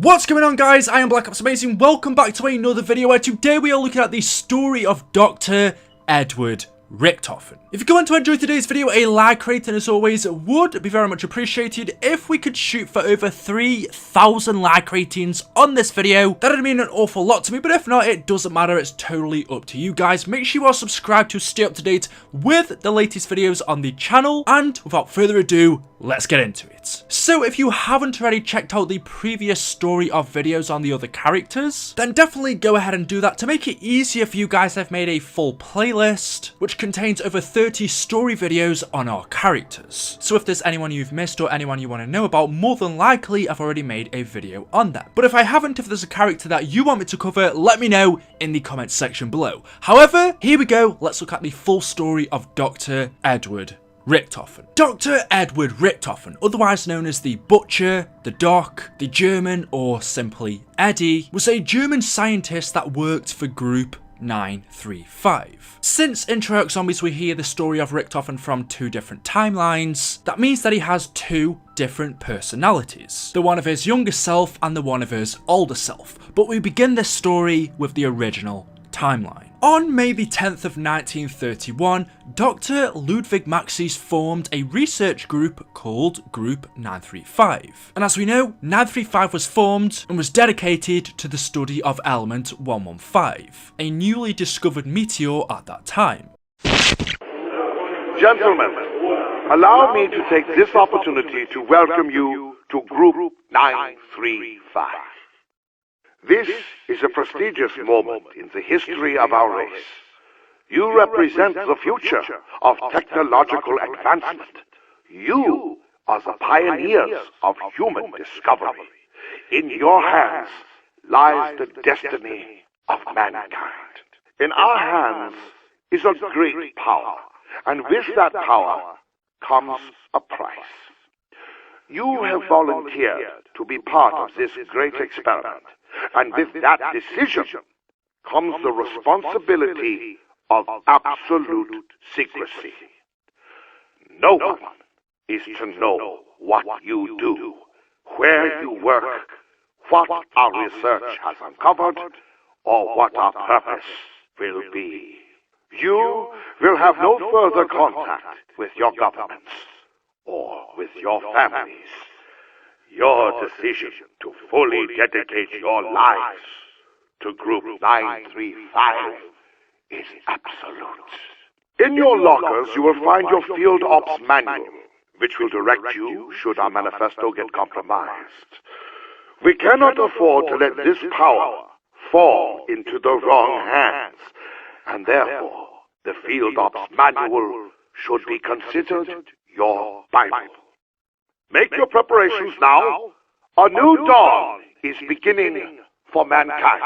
What's going on, guys? I am BlackOpsAmazing. Welcome back to another video where today we are looking at the story of Dr. Edward Richtofen. If you're going to enjoy today's video, a like rating as always would be very much appreciated. If we could shoot for over 3,000 like ratings on this video, that'd mean an awful lot to me, but if not, it doesn't matter. It's totally up to you guys. Make sure you are subscribed to stay up to date with the latest videos on the channel, and without further ado, let's get into it. So if you haven't already checked out the previous story of videos on the other characters, then definitely go ahead and do that. To make it easier for you guys, I've made a full playlist which contains over 30 story videos on our characters. So if there's anyone you've missed or anyone you want to know about, more than likely I've already made a video on that. But if I haven't, if there's a character that you want me to cover, let me know in the comments section below. However, here we go. Let's look at the full story of Dr. Edward Richtofen. Dr. Edward Richtofen, otherwise known as the Butcher, the Doc, the German, or simply Eddie, was a German scientist that worked for Group 935. Since in Treyarch Zombies we hear the story of Richtofen from two different timelines, that means that he has two different personalities. The one of his younger self and the one of his older self. But we begin this story with the original timeline. On May the 10th of 1931, Dr. Ludwig Maxis formed a research group called Group 935. And as we know, 935 was formed and was dedicated to the study of element 115, a newly discovered meteor at that time. Gentlemen, allow me to take this opportunity to welcome you to Group 935. This is a prestigious moment in the history of our race. You represent the future of technological advancement. You are the pioneers of human discovery. In your hands lies the destiny of mankind. In our hands is a great power, and with that power comes a price. You have volunteered to be part of this great experiment. And with that decision comes the responsibility of absolute secrecy. No one is to know what you do, where you work, what our research has uncovered, or what our purpose will be. You will have no further contact with your governments or with your families. Your decision to fully dedicate your lives to Group 935 is absolute. In your lockers, you will find your Field Ops manual, which will direct you should our manifesto get compromised. We cannot afford to let this power fall into the wrong hands, and therefore the Field Ops manual should be considered your Bible. Make your preparations now. A new dawn is beginning for mankind.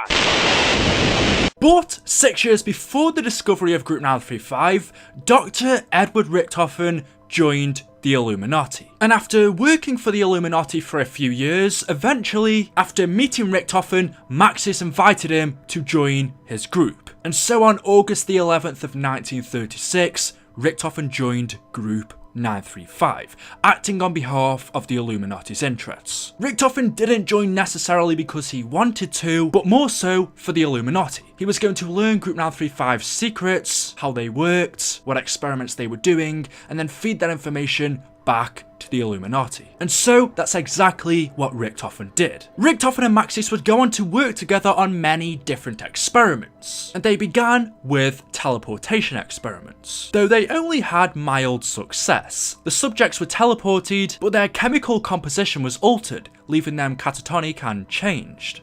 But 6 years before the discovery of Group 935, Dr. Edward Richtofen joined the Illuminati. And after working for the Illuminati for a few years, eventually, after meeting Richtofen, Maxis invited him to join his group. And so on August the 11th of 1936, Richtofen joined Group 935, acting on behalf of the Illuminati's interests. Richtofen didn't join necessarily because he wanted to, but more so for the Illuminati. He was going to learn Group 935's secrets, how they worked, what experiments they were doing, and then feed that information back to the Illuminati. And so that's exactly what Richtofen did. Richtofen and Maxis would go on to work together on many different experiments, and they began with teleportation experiments, though they only had mild success. The subjects were teleported, but their chemical composition was altered, leaving them catatonic and changed.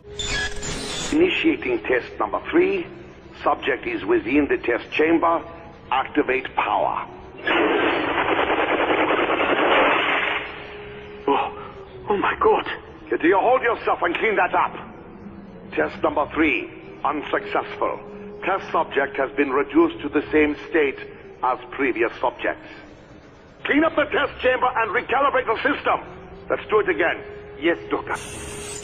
Initiating test number 3. Subject is within the test chamber. Activate power. Oh my God! Do you hold yourself and clean that up? Test number 3. Unsuccessful. Test subject has been reduced to the same state as previous subjects. Clean up the test chamber and recalibrate the system. Let's do it again. Yes, Doctor.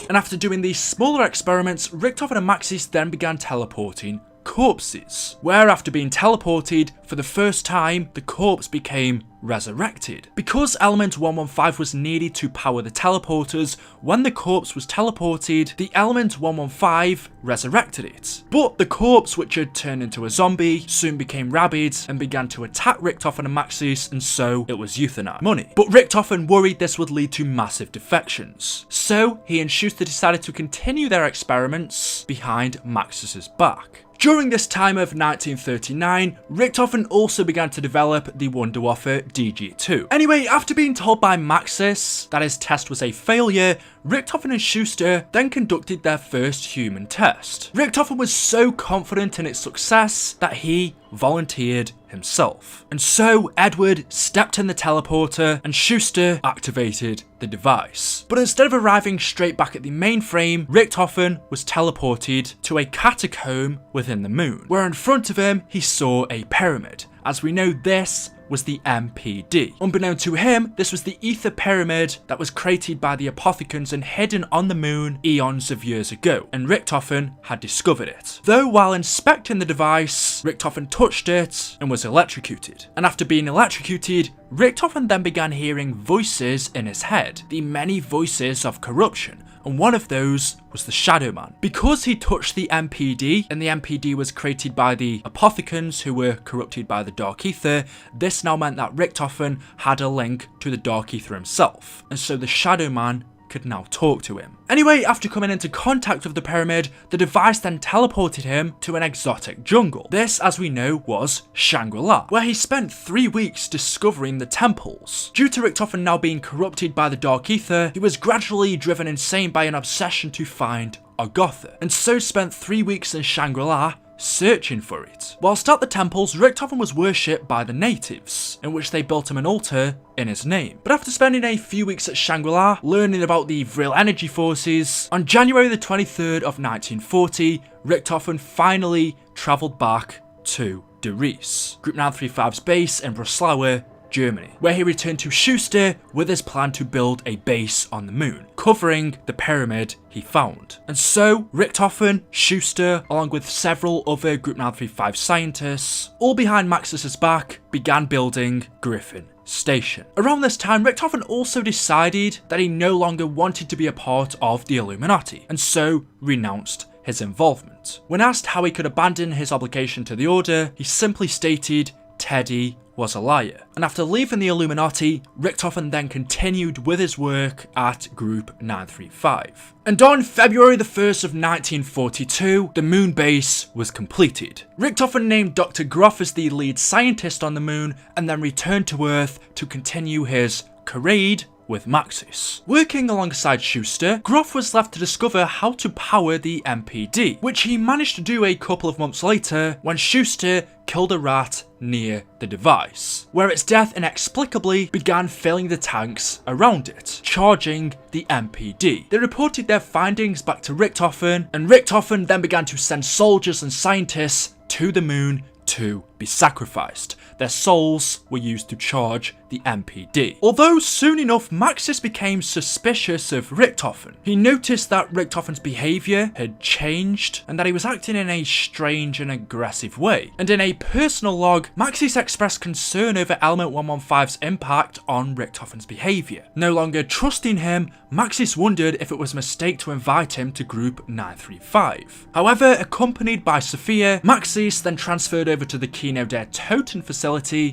And after doing these smaller experiments, Richtofen and Maxis then began teleporting corpses, where after being teleported for the first time, the corpse became resurrected. Because element 115 was needed to power the teleporters, when the corpse was teleported, the element 115 resurrected it. But the corpse, which had turned into a zombie, soon became rabid and began to attack Richtofen and Maxis, and so it was euthanized. But Richtofen worried this would lead to massive defections. So he and Schuster decided to continue their experiments behind Maxis's back. During this time of 1939, Richtofen also began to develop the Wonder Waffle DG2. Anyway, after being told by Maxis that his test was a failure, Richtofen and Schuster then conducted their first human test. Richtofen was so confident in its success that he volunteered himself. And so Edward stepped in the teleporter and Schuster activated the device. But instead of arriving straight back at the mainframe, Richtofen was teleported to a catacomb within the moon, where in front of him he saw a pyramid. As we know, this was the MPD. Unbeknown to him, this was the ether pyramid that was created by the Apothecans and hidden on the moon eons of years ago, and Richtofen had discovered it. Though while inspecting the device, Richtofen touched it and was electrocuted. And after being electrocuted, Richtofen then began hearing voices in his head, the many voices of corruption, and one of those was the Shadow Man. Because he touched the MPD, and the MPD was created by the Apothecans who were corrupted by the Dark Ether, this now meant that Richtofen had a link to the Dark Ether himself, and so the Shadow Man could now talk to him. Anyway, after coming into contact with the pyramid, the device then teleported him to an exotic jungle. This, as we know, was Shangri-La, where he spent 3 weeks discovering the temples. Due to Richtofen now being corrupted by the Dark Ether, he was gradually driven insane by an obsession to find Agatha, and so spent 3 weeks in Shangri-La searching for it. Whilst at the temples, Richtofen was worshipped by the natives, in which they built him an altar in his name. But after spending a few weeks at Shangri-La, learning about the Vril energy forces, on January the 23rd of 1940, Richtofen finally travelled back to De Ries, Group 935's base in Breslau, Germany, where he returned to Schuster with his plan to build a base on the moon, covering the pyramid he found. And so, Richtofen, Schuster, along with several other Group 935 scientists, all behind Maxis's back, began building Griffin Station. Around this time, Richtofen also decided that he no longer wanted to be a part of the Illuminati, and so renounced his involvement. When asked how he could abandon his obligation to the Order, he simply stated Teddy was a liar. And after leaving the Illuminati, Richtofen then continued with his work at Group 935. And on February the 1st of 1942, the moon base was completed. Richtofen named Dr. Groff as the lead scientist on the moon and then returned to Earth to continue his charade with Maxis. Working alongside Schuster, Groff was left to discover how to power the MPD, which he managed to do a couple of months later when Schuster killed a rat near the device, where its death inexplicably began filling the tanks around it, charging the MPD. They reported their findings back to Richtofen, and Richtofen then began to send soldiers and scientists to the moon to be sacrificed. Their souls were used to charge the MPD. Although soon enough Maxis became suspicious of Richtofen. He noticed that Richtofen's behaviour had changed and that he was acting in a strange and aggressive way. And in a personal log, Maxis expressed concern over Element 115's impact on Richtofen's behaviour. No longer trusting him, Maxis wondered if it was a mistake to invite him to Group 935. However, accompanied by Sophia, Maxis then transferred over to the Kino der Toten facility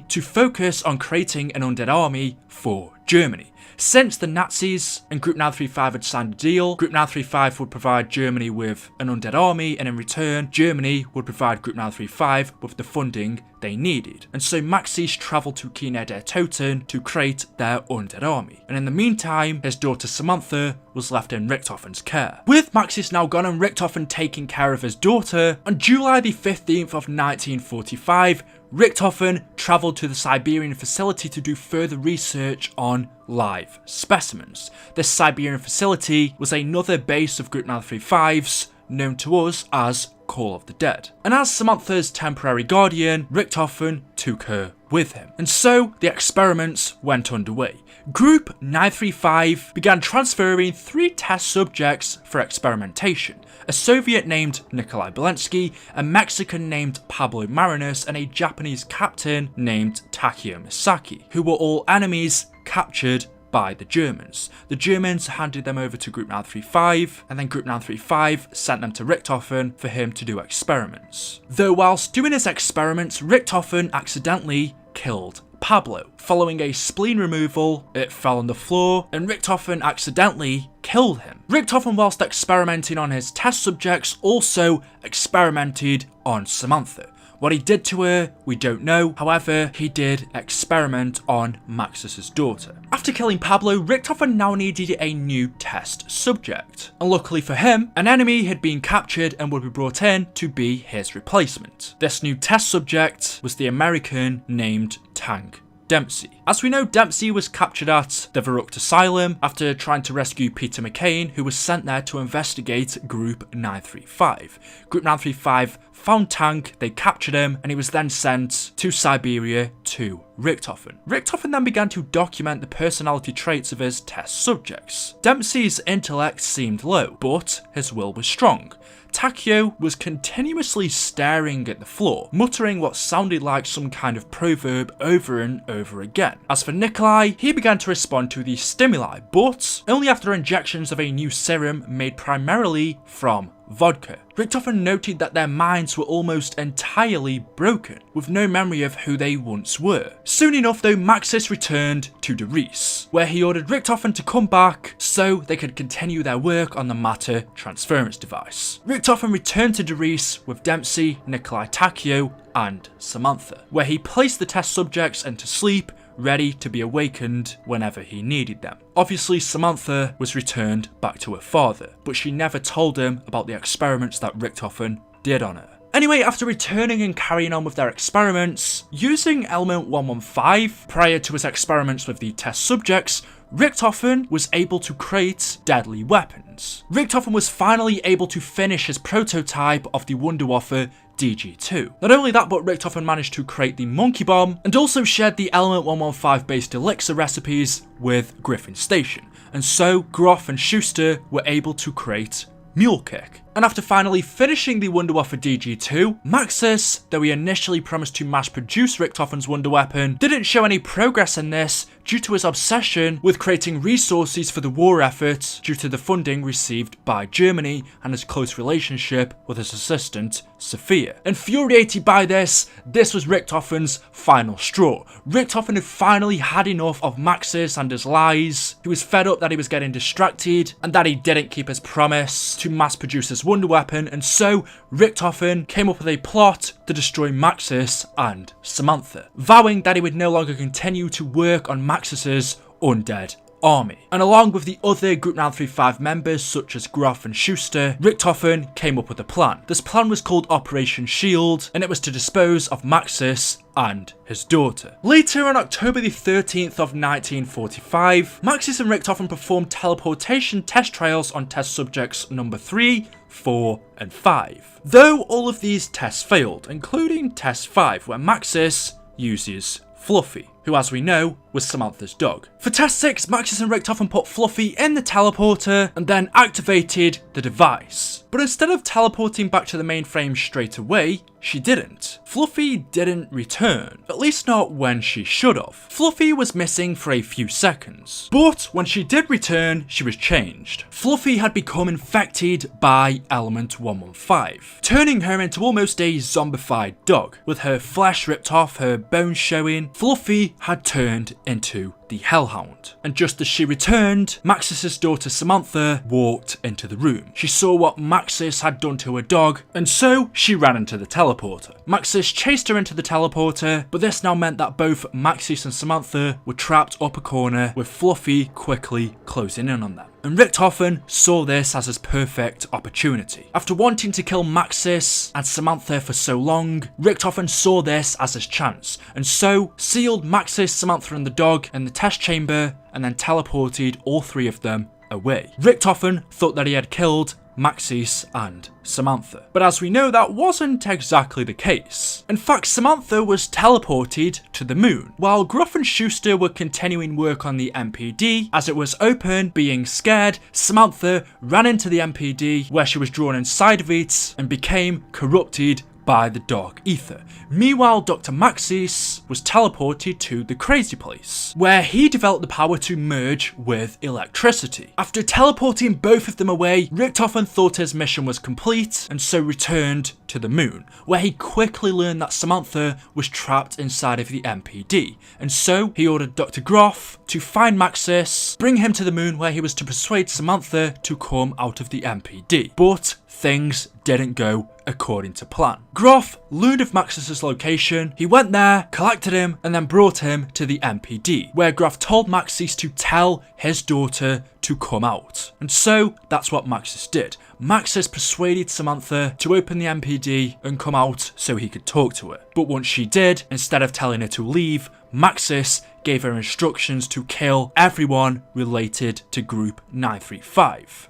to focus on creating an undead army for Germany. Since the Nazis and Group 935 had signed a deal, Group 935 would provide Germany with an undead army, and in return, Germany would provide Group 935 with the funding they needed. And so Maxis travelled to Kino der Toten to create their undead army. And in the meantime, his daughter Samantha was left in Richtofen's care. With Maxis now gone and Richtofen taking care of his daughter, on July the 15th of 1945, Richtofen travelled to the Siberian facility to do further research on live specimens. This Siberian facility was another base of Group 935's, known to us as Call of the Dead. And as Samantha's temporary guardian, Richtofen took her with him. And so the experiments went underway. Group 935 began transferring 3 test subjects for experimentation: a Soviet named Nikolai Belensky, a Mexican named Pablo Marinos, and a Japanese captain named Takeo Misaki, who were all enemies captured by the Germans. The Germans handed them over to Group 935, and then Group 935 sent them to Richtofen for him to do experiments. Though whilst doing his experiments, Richtofen accidentally killed Pablo. Following a spleen removal, it fell on the floor, and Richtofen accidentally killed him. Richtofen, whilst experimenting on his test subjects, also experimented on Samantha. What he did to her, we don't know. However, he did experiment on Maxis' daughter. After killing Pablo, Richtofen now needed a new test subject. And luckily for him, an enemy had been captured and would be brought in to be his replacement. This new test subject was the American named Tank Dempsey. As we know, Dempsey was captured at the Verrucht Asylum after trying to rescue Peter McCain, who was sent there to investigate Group 935. Group 935 found Tank, they captured him, and he was then sent to Siberia to Richtofen. Richtofen then began to document the personality traits of his test subjects. Dempsey's intellect seemed low, but his will was strong. Takeo was continuously staring at the floor, muttering what sounded like some kind of proverb over and over again. As for Nikolai, he began to respond to the stimuli, but only after injections of a new serum made primarily from vodka. Richtofen noted that their minds were almost entirely broken, with no memory of who they once were. Soon enough though, Maxis returned to Dries, where he ordered Richtofen to come back so they could continue their work on the matter transference device. Richtofen returned to Dries with Dempsey, Nikolai, Takeo and Samantha, where he placed the test subjects into sleep, ready to be awakened whenever he needed them. Obviously, Samantha was returned back to her father, but she never told him about the experiments that Richtofen did on her. Anyway, after returning and carrying on with their experiments, using element 115 prior to his experiments with the test subjects, Richtofen was able to create deadly weapons. Richtofen was finally able to finish his prototype of the Wunderwaffe DG2. Not only that, but Richtofen managed to create the Monkey Bomb and also shared the element 115 based elixir recipes with Griffin Station. And so Groff and Schuster were able to create Mule Kick. And after finally finishing the Wunderwaffe DG2, Maxis, though he initially promised to mass produce Richtofen's Wonder Weapon, didn't show any progress in this due to his obsession with creating resources for the war effort due to the funding received by Germany and his close relationship with his assistant, Sophia. Infuriated by this, this was Richtofen's final straw. Richtofen had finally had enough of Maxis and his lies. He was fed up that he was getting distracted and that he didn't keep his promise to mass produce his Wonder Weapon, and so Richtofen came up with a plot to destroy Maxis and Samantha, vowing that he would no longer continue to work on Maxis's undead army. And along with the other Group 935 members such as Groff and Schuster, Richtofen came up with a plan. This plan was called Operation Shield, and it was to dispose of Maxis and his daughter. Later, on October the 13th of 1945, Maxis and Richtofen performed teleportation test trials on test subjects number 3, 4 and 5. Though all of these tests failed, including test 5 where Maxis uses Fluffy, who as we know was Samantha's dog. For test 6, Maxis and Richtofen put Fluffy in the teleporter and then activated the device. But instead of teleporting back to the mainframe straight away, she didn't. Fluffy didn't return, at least not when she should have. Fluffy was missing for a few seconds, but when she did return, she was changed. Fluffy had become infected by element 115, turning her into almost a zombified dog. With her flesh ripped off, her bones showing, Fluffy had turned into the Hellhound. And just as she returned, Maxis' daughter Samantha walked into the room. She saw what Maxis had done to her dog, and so she ran into the teleporter. Maxis chased her into the teleporter, but this now meant that both Maxis and Samantha were trapped up a corner, with Fluffy quickly closing in on them. And Richtofen saw this as his perfect opportunity. After wanting to kill Maxis and Samantha for so long, Richtofen saw this as his chance, and so sealed Maxis, Samantha and the dog in the test chamber and then teleported all 3 of them away. Richtofen thought that he had killed Maxis and Samantha. But as we know, that wasn't exactly the case. In fact, Samantha was teleported to the moon, while Gruff and Schuster were continuing work on the MPD. As it was open, being scared, Samantha ran into the MPD, where she was drawn inside of it and became corrupted by the dark ether. Meanwhile, Dr. Maxis was teleported to the crazy place, where he developed the power to merge with electricity. After teleporting both of them away, Richtofen thought his mission was complete and so returned to the moon, where he quickly learned that Samantha was trapped inside of the MPD, and so he ordered Dr. Groff to find Maxis, bring him to the moon where he was to persuade Samantha to come out of the MPD. But things didn't go according to plan. Groff learned of Maxis' location, he went there, collected him, and then brought him to the MPD, where Groff told Maxis to tell his daughter to come out. And so that's what Maxis did. Maxis persuaded Samantha to open the MPD and come out so he could talk to her. But once she did, instead of telling her to leave, Maxis gave her instructions to kill everyone related to Group 935.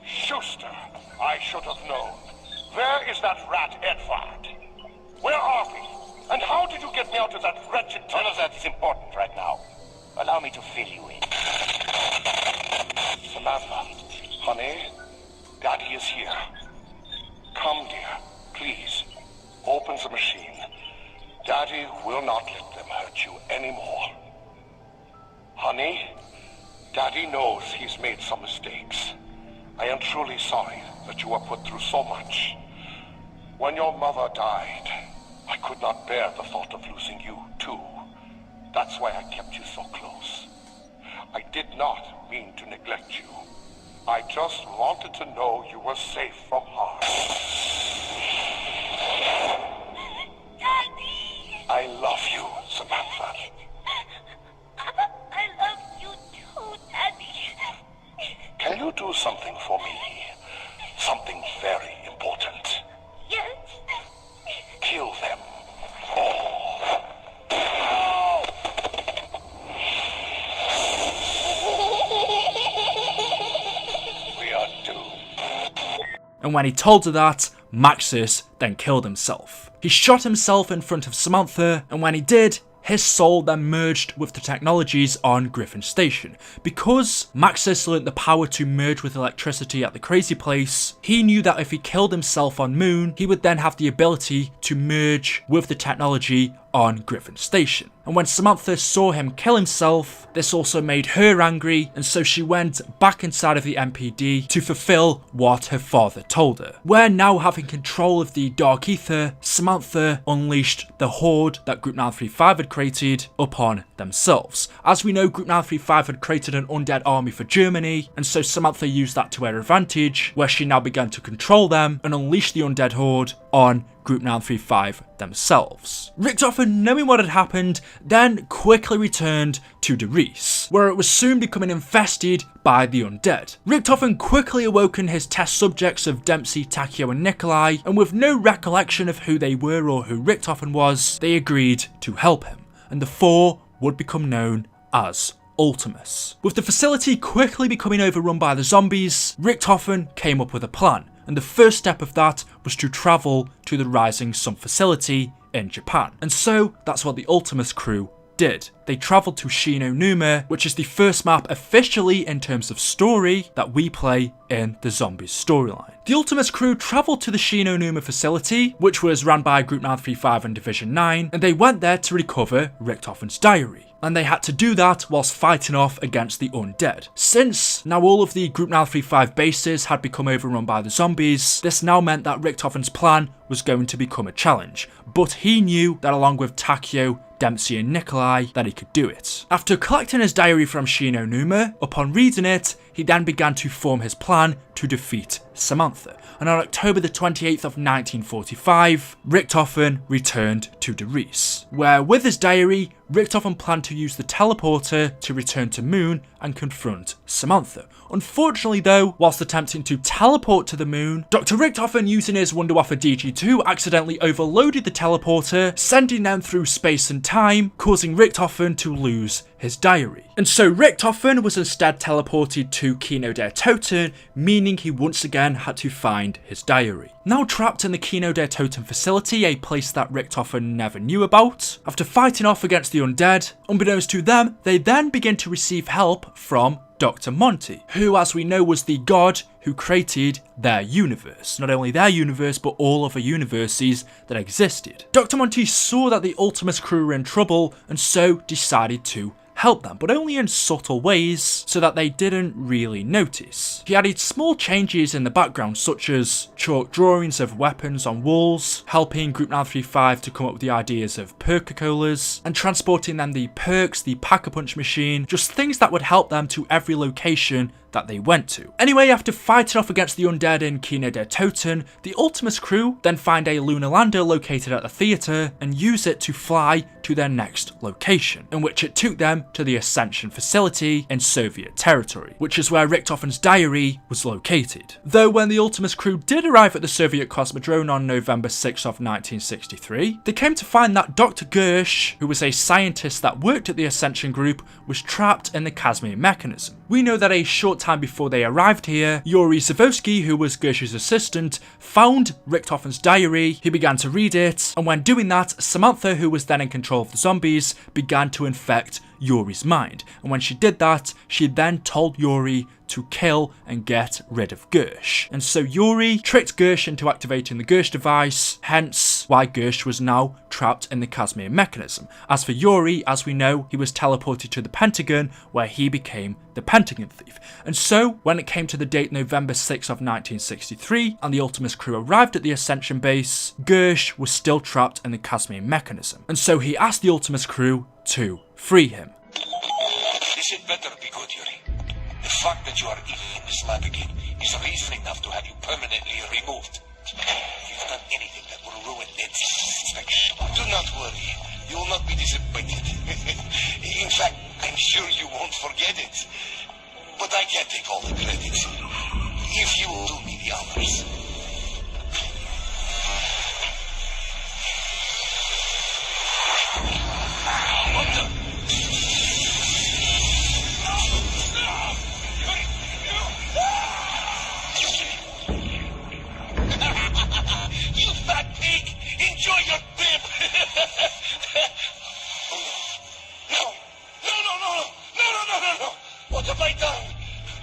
Schuster, I should have known. Where is that rat Edvard? Where are we? And how did you get me out of that wretched... None of that is important right now. Allow me to fill you in. Samantha, honey, Daddy is here. Come, dear, please. Open the machine. Daddy will not let them hurt you anymore. Honey, Daddy knows he's made some mistakes. I am truly sorry that you were put through so much. When your mother died, I could not bear the thought of losing you, too. That's why I kept you so close. I did not mean to neglect you. I just wanted to know you were safe from harm. Daddy! I love you, Samantha. I love you too, Daddy. Can you do something for me? Something very important. Yes. Kill them all. We are doomed. And when he told her that, Maxis then killed himself. He shot himself in front of Samantha, and when he did, his soul then merged with the technologies on Griffin Station. Because Maxis learnt the power to merge with electricity at the crazy place, he knew that if he killed himself on Moon, he would then have the ability to merge with the technology on Griffin Station. And when Samantha saw him kill himself, this also made her angry, and so she went back inside of the MPD to fulfill what her father told her. Where now having control of the Dark Ether, Samantha unleashed the horde that Group 935 had created upon themselves. As we know, Group 935 had created an undead army for Germany, and so Samantha used that to her advantage, where she now began to control them and unleash the undead horde on Group 935 themselves. Richtofen, knowing what had happened, then quickly returned to Derice, where it was soon becoming infested by the undead. Richtofen quickly awoken his test subjects of Dempsey, Takeo and Nikolai, and with no recollection of who they were or who Richtofen was, they agreed to help him, and the four would become known as Ultimus. With the facility quickly becoming overrun by the zombies, Richtofen came up with a plan, and the first step of that was to travel to the Rising Sun facility in Japan. And so that's what the Ultimus crew did. They travelled to Shinonuma, which is the first map officially in terms of story that we play in the Zombies storyline. The Ultimus crew travelled to the Shinonuma facility, which was ran by Group 935 and Division 9, and they went there to recover Richtofen's diary. And they had to do that whilst fighting off against the undead. Since now all of the Group 935 bases had become overrun by the zombies, this now meant that Richtofen's plan was going to become a challenge. But he knew that along with Takeo, Dempsey and Nikolai, that he could do it. After collecting his diary from Shinonuma, upon reading it, he then began to form his plan to defeat Samantha, and on October the 28th of 1945, Richtofen returned to De Rees, where with his diary, Richtofen planned to use the teleporter to return to Moon and confront Samantha. Unfortunately though, whilst attempting to teleport to the Moon, Dr. Richtofen using his Wunderwaffe DG2 accidentally overloaded the teleporter, sending them through space and time, causing Richtofen to lose his diary. And so Richtofen was instead teleported to Kino der Toten, meaning he once again had to find his diary. Now trapped in the Kino der Toten facility, a place that Richtofen never knew about, after fighting off against the undead, unbeknownst to them, they then begin to receive help from Dr. Monty, who as we know was the god who created their universe. Not only their universe, but all other universes that existed. Dr. Monty saw that the Ultimus crew were in trouble and so decided to help them, but only in subtle ways so that they didn't really notice. He added small changes in the background, such as chalk drawings of weapons on walls, helping Group 935 to come up with the ideas of Perca-Colas, and transporting them the perks, the Pack-a-Punch machine, just things that would help them to every location that they went to. Anyway, after fighting off against the undead in Kino der Toten, the Ultimus crew then find a lunar lander located at the theatre and use it to fly to their next location, in which it took them to the Ascension facility in Soviet territory, which is where Richtofen's diary was located. Though when the Ultimus crew did arrive at the Soviet Cosmodrome on November 6 of 1963, they came to find that Dr. Gersh, who was a scientist that worked at the Ascension group, was trapped in the Casimir mechanism. We know that a short time before they arrived here, Yuri Zavosky, who was Gersh's assistant, found Richtofen's diary, he began to read it, and when doing that, Samantha, who was then in control of the zombies, began to infect Yuri's mind, and when she did that, she then told Yuri to kill and get rid of Gersh. And so Yuri tricked Gersh into activating the Gersh device, hence why Gersh was now trapped in the Casimir mechanism. As for Yuri, as we know, he was teleported to the Pentagon, where he became the Pentagon Thief. And so, when it came to the date November 6 of 1963, and the Ultimus crew arrived at the Ascension base, Gersh was still trapped in the Casimir mechanism. And so he asked the Ultimus crew to free him. This had better be good, Yuri. The fact that you are even in this lab again is reason enough to have you permanently removed. If you've done anything that will ruin its inspection, do not worry. You will not be disappointed. In fact, I'm sure you won't forget it. But I can't take all the credit. If you will do me the honors. What the? You fat pig! Enjoy your dip! No! What have I done?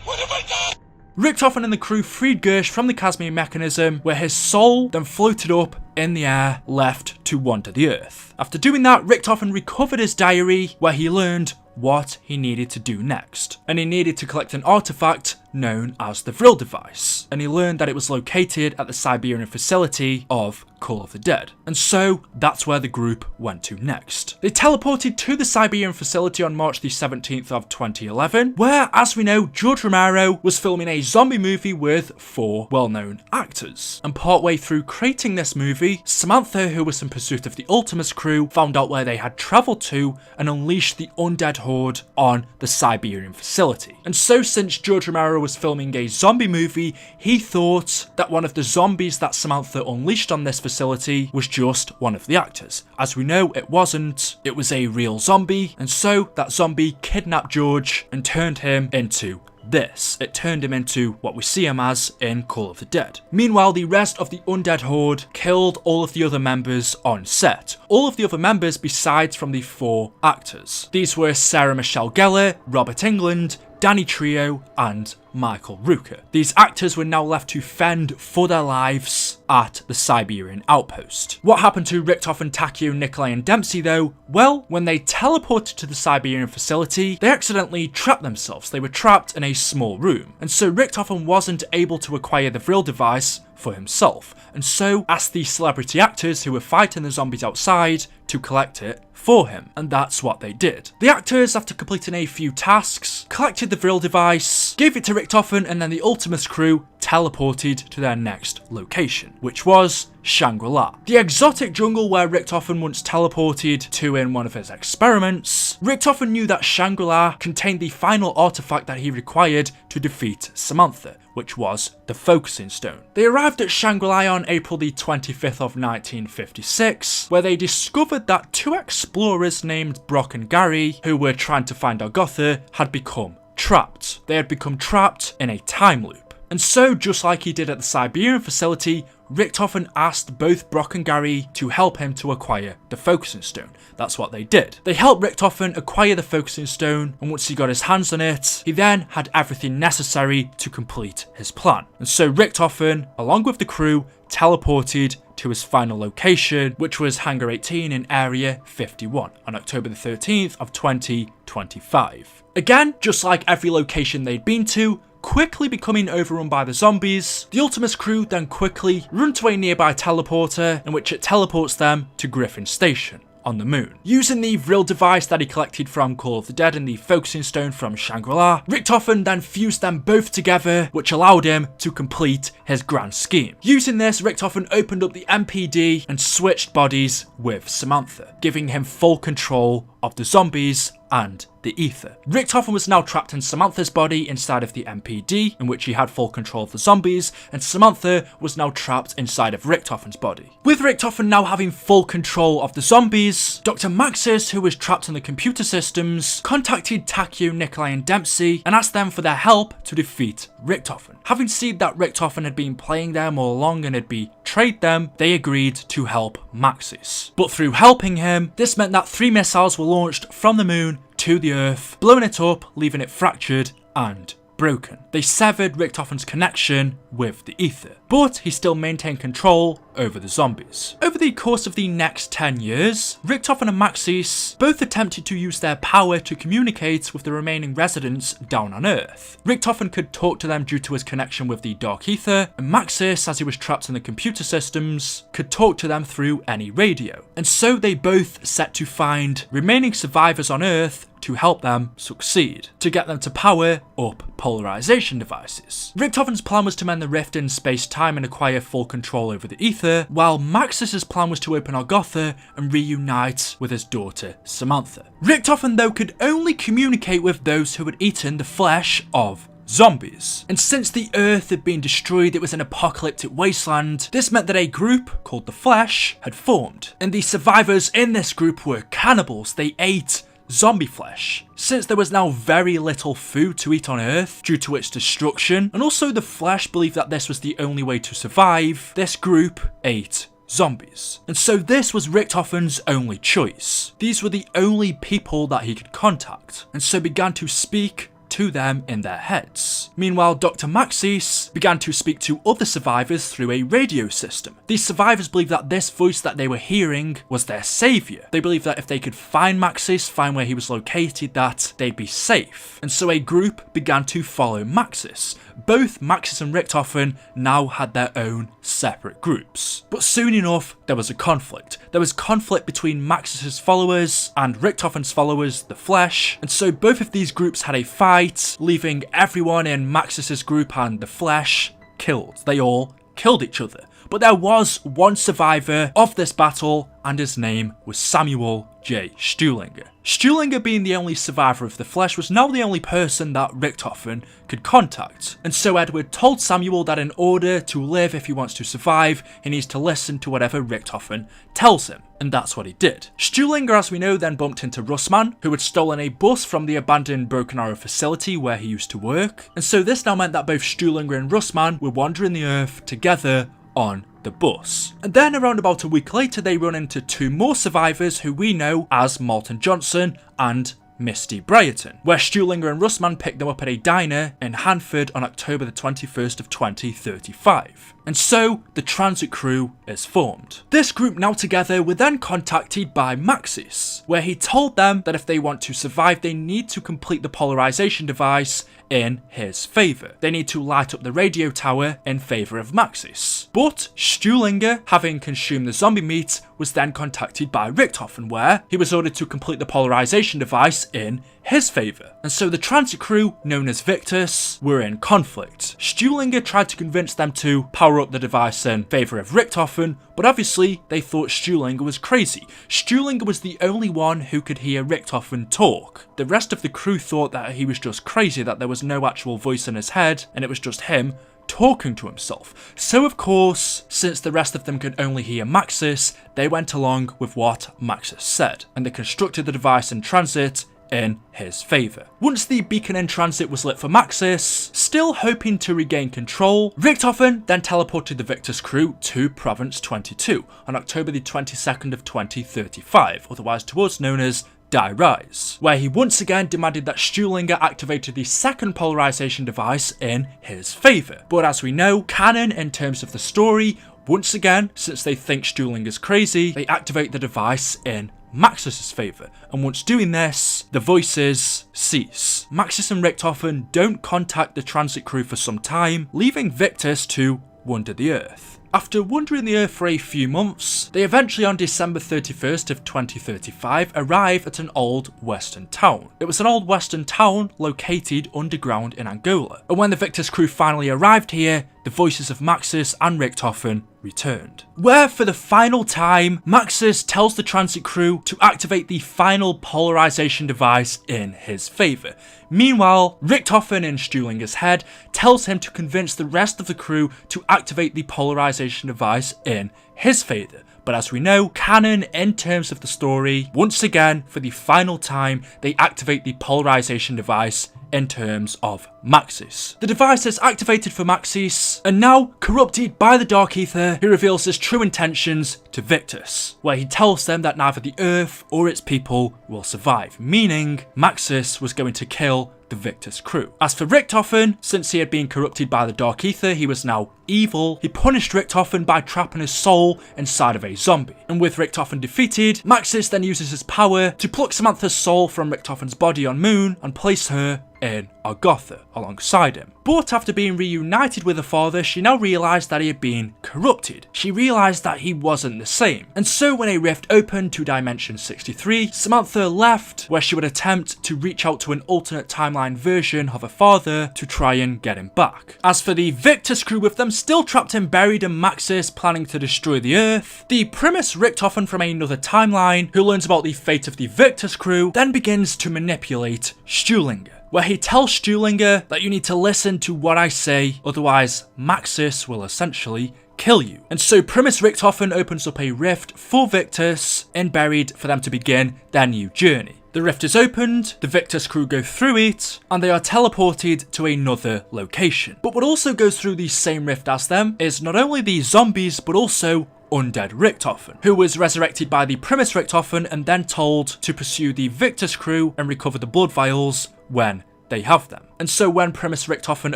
What have I done? Richtofen and the crew freed Gersh from the Casimir mechanism, where his soul then floated up in the air, left to wander the earth. After doing that, Richtofen recovered his diary, where he learned what he needed to do next. And he needed to collect an artifact known as the Vril device. And he learned that it was located at the Siberian facility of Call of the Dead. And so that's where the group went to next. They teleported to the Siberian facility on March the 17th of 2011, where, as we know, George Romero was filming a zombie movie with 4 well-known actors. And partway through creating this movie, Samantha, who was in pursuit of the Ultimus crew, found out where they had travelled to and unleashed the undead horde on the Siberian facility. And so since George Romero was filming a zombie movie, he thought that one of the zombies that Samantha unleashed on this facility was just one of the actors. As we know, it wasn't. It was a real zombie, and so that zombie kidnapped George and turned him into this. It turned him into what we see him as in Call of the Dead. Meanwhile, the rest of the undead horde killed all of the other members on set. All of the other members besides from the 4 actors. These were Sarah Michelle Gellar, Robert Englund, Danny Trio, and Michael Rooker. These actors were now left to fend for their lives at the Siberian outpost. What happened to Richtofen, Takio, Nikolai, and Dempsey though? Well, when they teleported to the Siberian facility, they accidentally trapped themselves. They were trapped in a small room. And so Richtofen wasn't able to acquire the Vril device for himself, and so asked the celebrity actors who were fighting the zombies outside to collect it for him, and that's what they did. The actors, after completing a few tasks, collected the Vril device, gave it to Richtofen, and then the Ultimus crew teleported to their next location, which was Shangri-La, the exotic jungle where Richtofen once teleported to in one of his experiments. Richtofen knew that Shangri-La contained the final artifact that he required to defeat Samantha, which was the Focusing Stone. They arrived at Shangri-La on April the 25th of 1956, where they discovered that two explorers named Brock and Gary, who were trying to find Agatha, had become trapped. They had become trapped in a time loop. And so, just like he did at the Siberian facility, Richtofen asked both Brock and Gary to help him to acquire the Focusing Stone. That's what they did. They helped Richtofen acquire the Focusing Stone, and once he got his hands on it, he then had everything necessary to complete his plan. And so Richtofen, along with the crew, teleported to his final location, which was Hangar 18 in Area 51 on October the 13th of 2025. Again, just like every location they'd been to, quickly becoming overrun by the zombies, the Ultimus crew then quickly run to a nearby teleporter, in which it teleports them to Griffin Station on the moon. Using the Vril device that he collected from Call of the Dead and the Focusing Stone from Shangri-La, Richtofen then fused them both together, which allowed him to complete his grand scheme. Using this, Richtofen opened up the MPD and switched bodies with Samantha, giving him full control of the zombies and the ether. Richtofen was now trapped in Samantha's body inside of the MPD, in which he had full control of the zombies, and Samantha was now trapped inside of Richtofen's body. With Richtofen now having full control of the zombies, Dr. Maxis, who was trapped in the computer systems, contacted Takeo, Nikolai and Dempsey and asked them for their help to defeat Richtofen. Having seen that Richtofen had been playing them all along and had betrayed them, they agreed to help Maxis. But through helping him, this meant that 3 missiles were launched from the moon to the Earth, blowing it up, leaving it fractured and broken. They severed Richtofen's connection with the ether, but he still maintained control over the zombies. Over the course of the next 10 years, Richtofen and Maxis both attempted to use their power to communicate with the remaining residents down on Earth. Richtofen could talk to them due to his connection with the dark ether, and Maxis, as he was trapped in the computer systems, could talk to them through any radio. And so they both set to find remaining survivors on Earth to help them succeed, to get them to power up polarization devices. Richtofen's plan was to mend the rift in space-time and acquire full control over the ether, while Maxis's plan was to open Agatha and reunite with his daughter Samantha. Richtofen, though, could only communicate with those who had eaten the flesh of zombies. And since the Earth had been destroyed, it was an apocalyptic wasteland. This meant that a group called the Flesh had formed, and the survivors in this group were cannibals. They ate zombie flesh. Since there was now very little food to eat on Earth due to its destruction, and also the Flesh believed that this was the only way to survive, this group ate zombies. And so this was Richtofen's only choice. These were the only people that he could contact, and so began to speak to them in their heads. Meanwhile, Dr. Maxis began to speak to other survivors through a radio system. These survivors believed that this voice that they were hearing was their savior. They believed that if they could find Maxis, find where he was located, that they'd be safe. And so a group began to follow Maxis. Both Maxis and Richtofen now had their own separate groups. But soon enough, there was a conflict. There was conflict between Maxis's followers and Richtofen's followers, the Flesh, and so both of these groups had a fight, leaving everyone in Maxis's group and the Flesh killed. They all killed each other. But there was one survivor of this battle, and his name was Samuel J. Stuhlinger. Stuhlinger, being the only survivor of the Flesh, was now the only person that Richtofen could contact. And so Edward told Samuel that in order to live, if he wants to survive, he needs to listen to whatever Richtofen tells him. And that's what he did. Stuhlinger, as we know, then bumped into Russman, who had stolen a bus from the abandoned Broken Arrow facility where he used to work. And so this now meant that both Stuhlinger and Russman were wandering the Earth together on the bus. And then around about a week later, they run into 2 more survivors who we know as Malton Johnson and Misty Brayton, where Stuhlinger and Russman picked them up at a diner in Hanford on October the 21st of 2035. And so the transit crew is formed. This group now together were then contacted by Maxis, where he told them that if they want to survive, they need to complete the polarization device in his favour. They need to light up the radio tower in favour of Maxis. But Stuhlinger, having consumed the zombie meat, was then contacted by Richtofen, where he was ordered to complete the polarization device in his favour. And so the transit crew, known as Victus, were in conflict. Stuhlinger tried to convince them to power up the device in favour of Richtofen, but obviously they thought Stuhlinger was crazy. Stuhlinger was the only one who could hear Richtofen talk. The rest of the crew thought that he was just crazy, that there was no actual voice in his head, and it was just him talking to himself. So of course, since the rest of them could only hear Maxis, they went along with what Maxis said, and they constructed the device in transit in his favour. Once the beacon in transit was lit for Maxis, still hoping to regain control, Richtofen then teleported the Victus crew to Province 22 on October the 22nd of 2035, otherwise to us known as Die Rise, where he once again demanded that Stuhlinger activated the second polarization device in his favour. But as we know, canon in terms of the story, once again, since they think Stuhlinger's crazy, they activate the device in Maxis' favour, and once doing this, the voices cease. Maxis and Richtofen don't contact the transit crew for some time, leaving Victus to wander the Earth. After wandering the Earth for a few months, they eventually on December 31st of 2035 arrive at an old western town. It was an old western town located underground in Angola, and when the Victus crew finally arrived here, the voices of Maxis and Richtofen returned. Where for the final time, Maxis tells the transit crew to activate the final polarization device in his favour. Meanwhile, Richtofen in Stuhlinger's head tells him to convince the rest of the crew to activate the polarization device in his favour. But as we know, canon in terms of the story, once again, for the final time, they activate the polarization device in terms of Maxis. The device is activated for Maxis, and now corrupted by the Dark Ether, he reveals his true intentions to Victus, where he tells them that neither the Earth or its people will survive, meaning Maxis was going to kill the Victus crew. As for Richtofen, since he had been corrupted by the Dark Ether, he was now evil. He punished Richtofen by trapping his soul inside of a zombie. And with Richtofen defeated, Maxis then uses his power to pluck Samantha's soul from Richtofen's body on Moon and place her in Argotha alongside him. But after being reunited with her father, she now realised that he had been corrupted. She realised that he wasn't the same. And so when a rift opened to Dimension 63, Samantha left, where she would attempt to reach out to an alternate timeline version of her father to try and get him back. As for the Victus crew, with them still trapped and buried in Maxis planning to destroy the Earth, the Primis Richtofen from another timeline, who learns about the fate of the Victus crew, then begins to manipulate Stuhlinger, where he tells Stuhlinger that you need to listen to what I say, otherwise Maxis will essentially kill you. And so Primis Richtofen opens up a rift for Victus and buried for them to begin their new journey. The rift is opened, the Victus crew go through it, and they are teleported to another location. But what also goes through the same rift as them is not only the zombies, but also undead Richtofen, who was resurrected by the Primis Richtofen and then told to pursue the Victus crew and recover the blood vials when they have them. And so when Primis Richtofen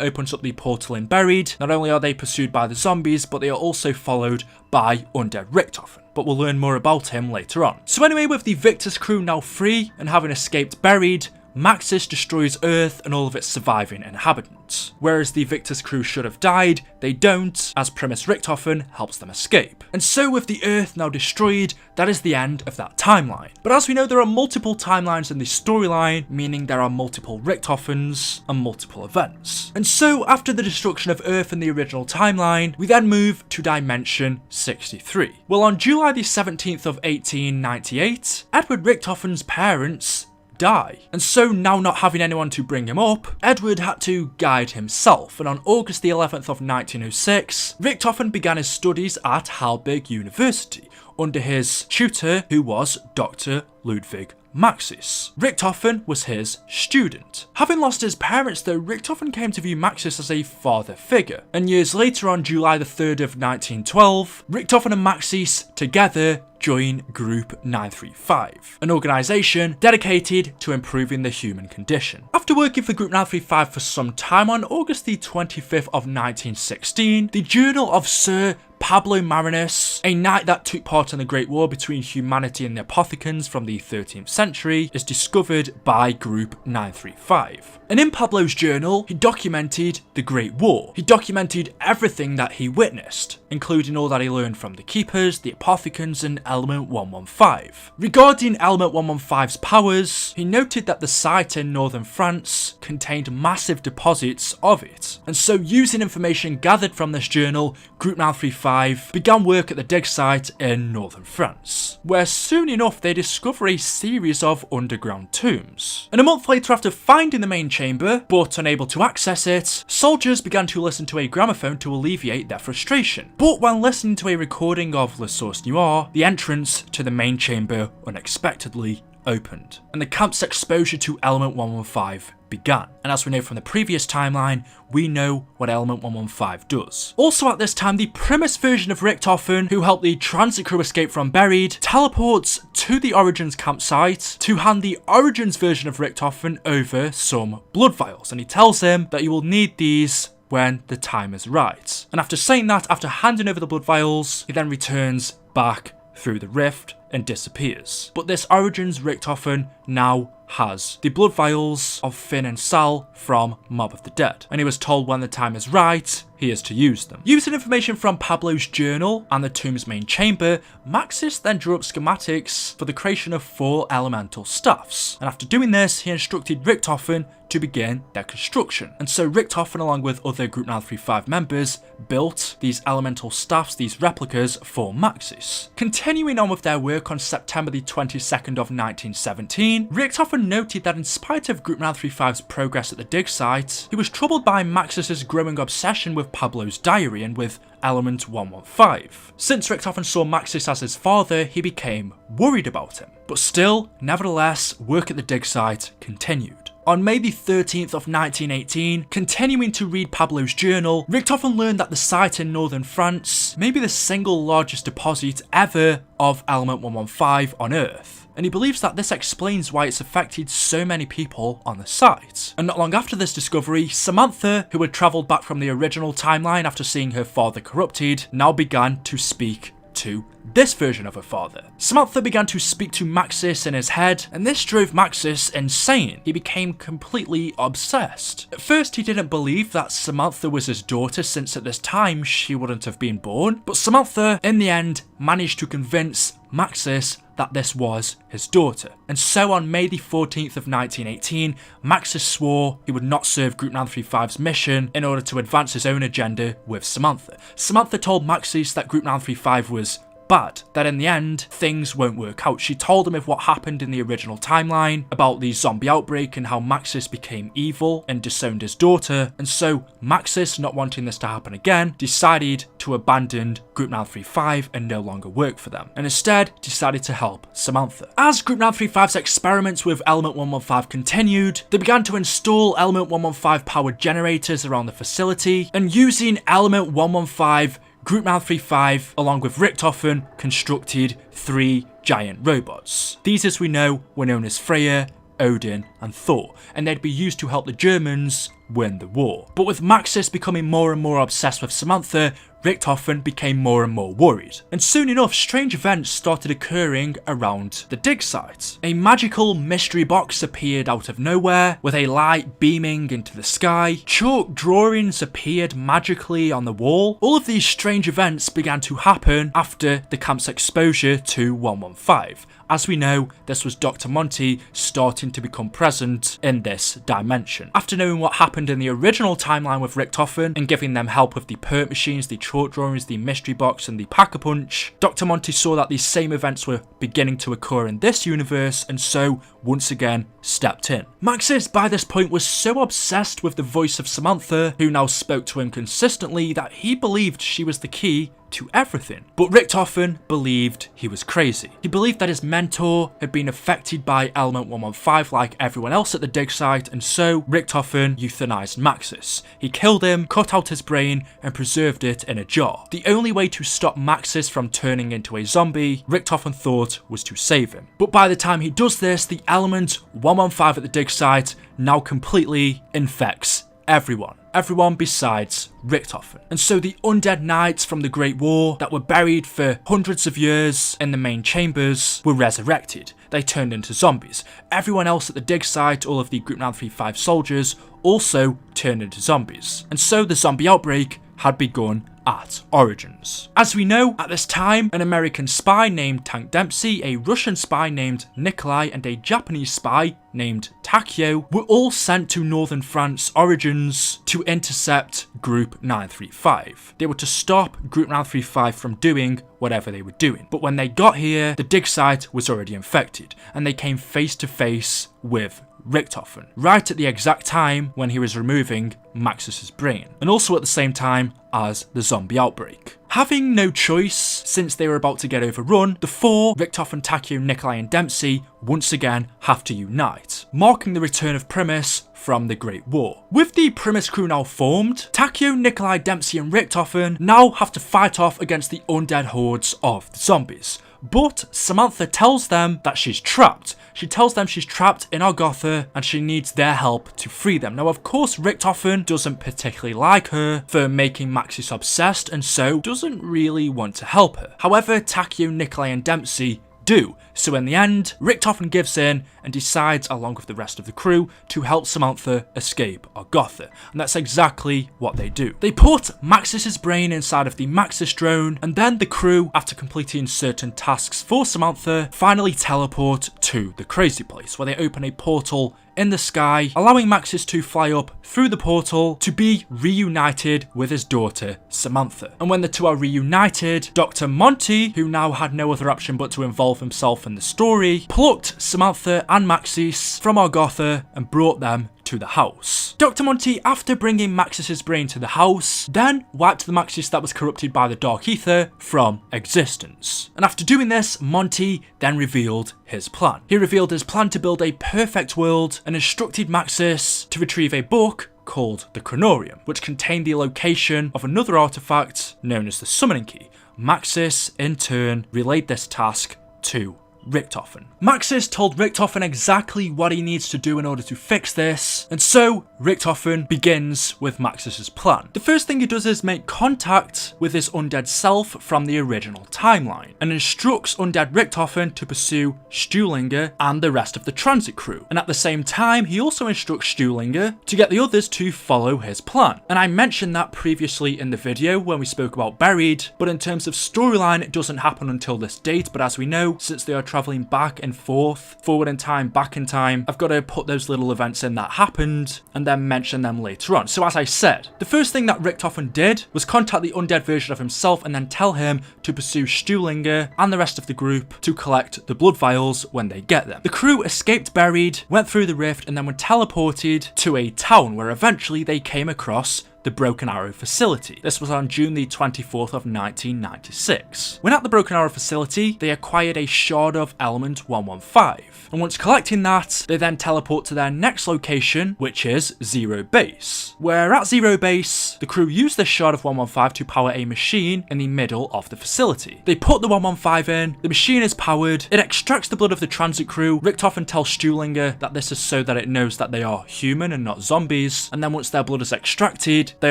opens up the portal in Buried, not only are they pursued by the zombies, but they are also followed by undead Richtofen. But we'll learn more about him later on. So anyway, with the Victus crew now free and having escaped Buried, Maxis destroys Earth and all of its surviving inhabitants. Whereas the Victus crew should have died, they don't, as Primis Richtofen helps them escape. And so with the Earth now destroyed, that is the end of that timeline. But as we know, there are multiple timelines in this storyline, meaning there are multiple Richtofens and multiple events. And so after the destruction of Earth in the original timeline, we then move to Dimension 63. Well, on July the 17th of 1898, Edward Richtofen's parents die. And so now not having anyone to bring him up, Edward had to guide himself, and on August the 11th of 1906, Richtofen began his studies at Heidelberg University under his tutor, who was Dr. Ludwig Maxis. Richtofen was his student. Having lost his parents though, Richtofen came to view Maxis as a father figure, and years later on July the 3rd of 1912, Richtofen and Maxis together join Group 935, an organisation dedicated to improving the human condition. After working for Group 935 for some time, on August the 25th of 1916, the Journal of Sir Pablo Marinus, a knight that took part in the Great War between humanity and the Apothicans from the 13th century, is discovered by Group 935. And in Pablo's journal, he documented the Great War. He documented everything that he witnessed, including all that he learned from the Keepers, the Apothicans, and Element 115. Regarding Element 115's powers, he noted that the site in northern France contained massive deposits of it. And so, using information gathered from this journal, Group 935 began work at the dig site in northern France, where soon enough they discover a series of underground tombs. And a month later, after finding the main chamber, but unable to access it, soldiers began to listen to a gramophone to alleviate their frustration. But when listening to a recording of Le Source Noir, the entrance to the main chamber unexpectedly opened, and the camp's exposure to Element 115 began. And as we know from the previous timeline, we know what Element 115 does. Also at this time, the Primis version of Richtofen, who helped the transit crew escape from Buried, teleports to the Origins campsite to hand the Origins version of Richtofen over some blood vials, and he tells him that you will need these when the time is right. And after saying that, after handing over the blood vials, he then returns back through the rift and disappears. But this Origins Richtofen now has the blood vials of Finn and Sal from Mob of the Dead, and he was told when the time is right, he is to use them. Using information from Pablo's journal and the tomb's main chamber, Maxis then drew up schematics for the creation of 4 elemental staffs, and after doing this, he instructed Richtofen to begin their construction. And so Richtofen, along with other Group 935 members, built these elemental staffs, these replicas, for Maxis. Continuing on with their work on September the 22nd of 1917, Richtofen noted that in spite of Group 935's progress at the dig site, he was troubled by Maxis's growing obsession with Pablo's diary and with Element 115. Since Richtofen saw Maxis as his father, he became worried about him. But still, nevertheless, work at the dig site continued. On May the 13th of 1918, continuing to read Pablo's journal, Richtofen learned that the site in northern France may be the single largest deposit ever of Element 115 on Earth. And he believes that this explains why it's affected so many people on the site. And not long after this discovery, Samantha, who had travelled back from the original timeline after seeing her father corrupted, now began to speak to this version of her father. Samantha began to speak to Maxis in his head, and this drove Maxis insane. He became completely obsessed. At first, he didn't believe that Samantha was his daughter, since at this time she wouldn't have been born, but Samantha, in the end, managed to convince Maxis that this was his daughter. And so on May the 14th of 1918, Maxis swore he would not serve Group 935's mission in order to advance his own agenda with Samantha. Samantha told Maxis that Group 935 was bad, that in the end, things won't work out. She told him of what happened in the original timeline, about the zombie outbreak and how Maxis became evil and disowned his daughter, and so Maxis, not wanting this to happen again, decided to abandon Group 935 and no longer work for them, and instead decided to help Samantha. As Group 935's experiments with Element 115 continued, they began to install Element 115 powered generators around the facility, and using Element 115, Group 935, along with Richtofen, constructed 3 giant robots. These, as we know, were known as Freya, Odin, and Thor, and they'd be used to help the Germans win the war. But with Maxis becoming more and more obsessed with Samantha, Richtofen became more and more worried. And soon enough, strange events started occurring around the dig site. A magical mystery box appeared out of nowhere, with a light beaming into the sky. Chalk drawings appeared magically on the wall. All of these strange events began to happen after the camp's exposure to 115. As we know, this was Dr. Monty starting to become present in this dimension. After knowing what happened in the original timeline with Richtofen and giving them help with the perk machines, the chalk drawings, the mystery box, and the pack-a-punch, Dr. Monty saw that these same events were beginning to occur in this universe, and so once again stepped in. Maxis by this point was so obsessed with the voice of Samantha, who now spoke to him consistently, that he believed she was the key to everything. But Richtofen believed he was crazy. He believed that his mentor had been affected by Element 115 like everyone else at the dig site, and so Richtofen euthanized Maxis. He killed him, cut out his brain, and preserved it in a jar. The only way to stop Maxis from turning into a zombie, Richtofen thought, was to save him. But by the time he does this, the Element 115 at the dig site now completely infects everyone. Everyone besides Richtofen. And so the undead knights from the Great War that were buried for hundreds of years in the main chambers were resurrected. They turned into zombies. Everyone else at the dig site, all of the Group 935 soldiers, also turned into zombies. And so the zombie outbreak had begun at Origins. As we know, at this time, an American spy named Tank Dempsey, a Russian spy named Nikolai, and a Japanese spy named Takio were all sent to northern France Origins to intercept Group 935. They were to stop Group 935 from doing whatever they were doing. But when they got here, the dig site was already infected, and they came face to face with Richtofen, right at the exact time when he was removing Maxis's brain, and also at the same time as the zombie outbreak. Having no choice, since they were about to get overrun, the four, Richtofen, Takio, Nikolai and Dempsey, once again have to unite, marking the return of Primis from the Great War. With the Primis crew now formed, Takio, Nikolai, Dempsey and Richtofen now have to fight off against the undead hordes of the zombies. But Samantha tells them that she's trapped. She tells them she's trapped in Argotha and she needs their help to free them. Now, of course, Richtofen doesn't particularly like her for making Maxis obsessed and so doesn't really want to help her. However, Takio, Nikolai and Dempsey do. So in the end, Richtofen gives in and decides, along with the rest of the crew, to help Samantha escape Argotha. And that's exactly what they do. They put Maxis's brain inside of the Maxis drone, and then the crew, after completing certain tasks for Samantha, finally teleport to the crazy place, where they open a portal in the sky, allowing Maxis to fly up through the portal to be reunited with his daughter, Samantha. And when the two are reunited, Dr. Monty, who now had no other option but to involve himself in the story, plucked Samantha and Maxis from Argotha and brought them to the house. Dr. Monty, after bringing Maxis's brain to the house, then wiped the Maxis that was corrupted by the Dark Ether from existence. And after doing this, Monty then revealed his plan. He revealed his plan to build a perfect world and instructed Maxis to retrieve a book called the Chronorium, which contained the location of another artifact known as the Summoning Key. Maxis, in turn, relayed this task to Richtofen. Maxis told Richtofen exactly what he needs to do in order to fix this, and so Richtofen begins with Maxis's plan. The first thing he does is make contact with his undead self from the original timeline, and instructs undead Richtofen to pursue Stuhlinger and the rest of the transit crew. And at the same time, he also instructs Stuhlinger to get the others to follow his plan. And I mentioned that previously in the video when we spoke about Buried, but in terms of storyline, it doesn't happen until this date, but as we know, since they are traveling back and forth, forward in time, back in time, I've got to put those little events in that happened and then mention them later on. So as I said, the first thing that Richtofen did was contact the undead version of himself and then tell him to pursue Stuhlinger and the rest of the group to collect the blood vials when they get them. The crew escaped Buried, went through the rift and then were teleported to a town where eventually they came across the Broken Arrow facility. This was on June the 24th of 1996. When at the Broken Arrow facility, they acquired a shard of element 115. And once collecting that, they then teleport to their next location, which is Zero Base. Where at Zero Base, the crew used this shard of 115 to power a machine in the middle of the facility. They put the 115 in, the machine is powered, it extracts the blood of the transit crew. Richtofen tells Stuhlinger that this is so that it knows that they are human and not zombies, and then once their blood is extracted, they